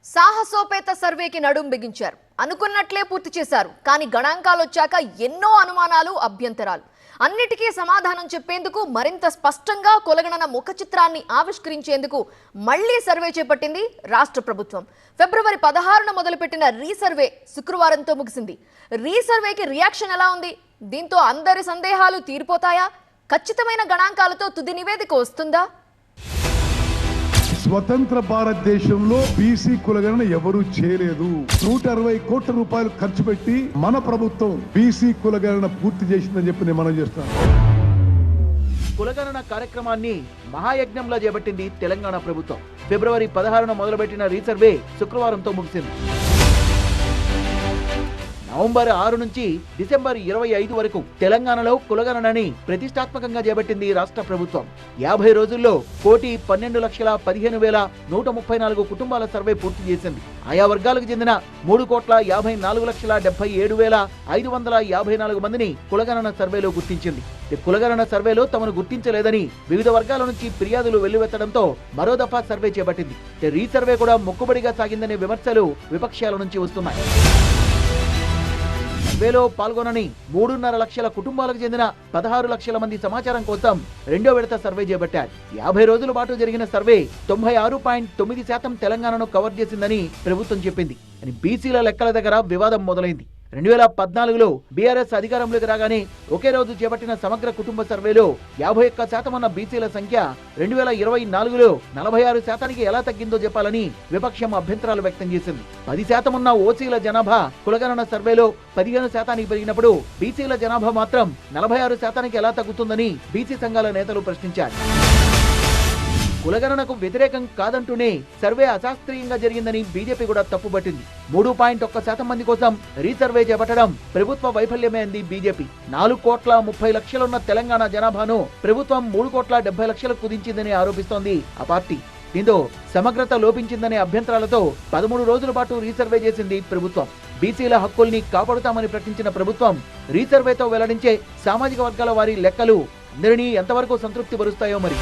సాహసోపేత సర్వేకి నడుం బిగించారు. అనుకున్నట్లే పూర్తి చేశారు. కానీ గణాంకాలు వచ్చాక ఎన్నో అనుమానాలు, అభ్యంతరాలు. అన్నిటికీ సమాధానం చెప్పేందుకు మరింత స్పష్టంగా కొలగణన ముఖ చిత్రాన్ని ఆవిష్కరించేందుకు మళ్లీ సర్వే చేపట్టింది రాష్ట్ర ప్రభుత్వం. ఫిబ్రవరి 16న మొదలుపెట్టిన రీసర్వే శుక్రవారంతో ముగిసింది. రీసర్వేకి రియాక్షన్ ఎలా ఉంది? దీంతో అందరి సందేహాలు తీరిపోతాయా? ఖచ్చితమైన గణాంకాలతో తుది నివేదిక వస్తుందా? స్వతంత్ర భారతదేశంలో బీసీ కులగణన ఎవరూ చేయలేదు. 160 కోట్ల రూపాయలు ఖర్చు పెట్టి మన ప్రభుత్వం బీసీ కులగణన పూర్తి చేసిందని చెప్పి నేను మనం చేస్తాను. కులగణన కార్యక్రమాన్ని మహాయజ్ఞంలో చేపట్టింది తెలంగాణ ప్రభుత్వం. ఫిబ్రవరి 16న మొదలుపెట్టిన రీసర్వే శుక్రవారంతో ముగిసింది. నవంబర్ 6 నుంచి డిసెంబర్ 25 వరకు తెలంగాణలో కులగణనని ప్రతిష్టాత్మకంగా చేపట్టింది రాష్ట్ర ప్రభుత్వం. 50 రోజుల్లో 1,12,15,134 కుటుంబాల సర్వే పూర్తి చేసింది. ఆయా వర్గాలకు చెందిన 3,54,77,554 మందిని కులగణన సర్వేలో గుర్తించింది. కులగణన సర్వేలో తమను గుర్తించలేదని వివిధ వర్గాల నుంచి ఫిర్యాదులు వెల్లువెత్తడంతో మరో దఫా సర్వే చేపట్టింది. రీసర్వే కూడా మొక్కుబడిగా సాగిందనే విమర్శలు విపక్షాల నుంచి వస్తున్నాయి. సర్వేలో పాల్గొనని 3.5 లక్షల కుటుంబాలకు చెందిన 16 లక్షల మంది సమాచారం కోసం రెండో విడత సర్వే చేపట్టారు. 50 రోజుల పాటు జరిగిన సర్వే 96.9% తెలంగాణను కవర్ చేసిందని ప్రభుత్వం చెప్పింది. అని బీసీల లెక్కల దగ్గర వివాదం మొదలైంది. 2014లో బీఆర్ఎస్ అధికారంలోకి రాగానే ఒకే రోజు చేపట్టిన సమగ్ర కుటుంబ సర్వేలో 51% ఉన్న బీసీల సంఖ్య 2024లో 46% ఎలా తగ్గిందో చెప్పాలని విపక్షం అభ్యంతరాలు వ్యక్తం చేసింది. 10% ఉన్న ఓసీల జనాభా కులగణన సర్వేలో 15% పెరిగినప్పుడు బీసీల జనాభా మాత్రం 46% ఎలా తగ్గుతుందని బీసీ సంఘాల నేతలు ప్రశ్నించారు. కులగణనకు వ్యతిరేకం కాదంటూనే సర్వే అశాస్త్రీయంగా జరిగిందని బీజేపీ కూడా తప్పుపట్టింది. 3.1% మంది కోసం రీసర్వే చేపట్టడం ప్రభుత్వ వైఫల్యమే అంది బీజేపీ. 4,30,00,000 తెలంగాణ జనాభాను ప్రభుత్వం 3,70,00,000 కుదించిందని ఆరోపిస్తోంది ఆ పార్టీ. దీంతో సమగ్రత లోపించిందనే అభ్యంతరాలతో 13 రోజుల పాటు రీసర్వే చేసింది ప్రభుత్వం. బీసీల హక్కుల్ని కాపాడుతామని ప్రకటించిన ప్రభుత్వం రీసర్వేతో వెల్లడించే సామాజిక వర్గాల వారి లెక్కలు అందరినీ ఎంతవరకు సంతృప్తి పరుస్తాయో మరి.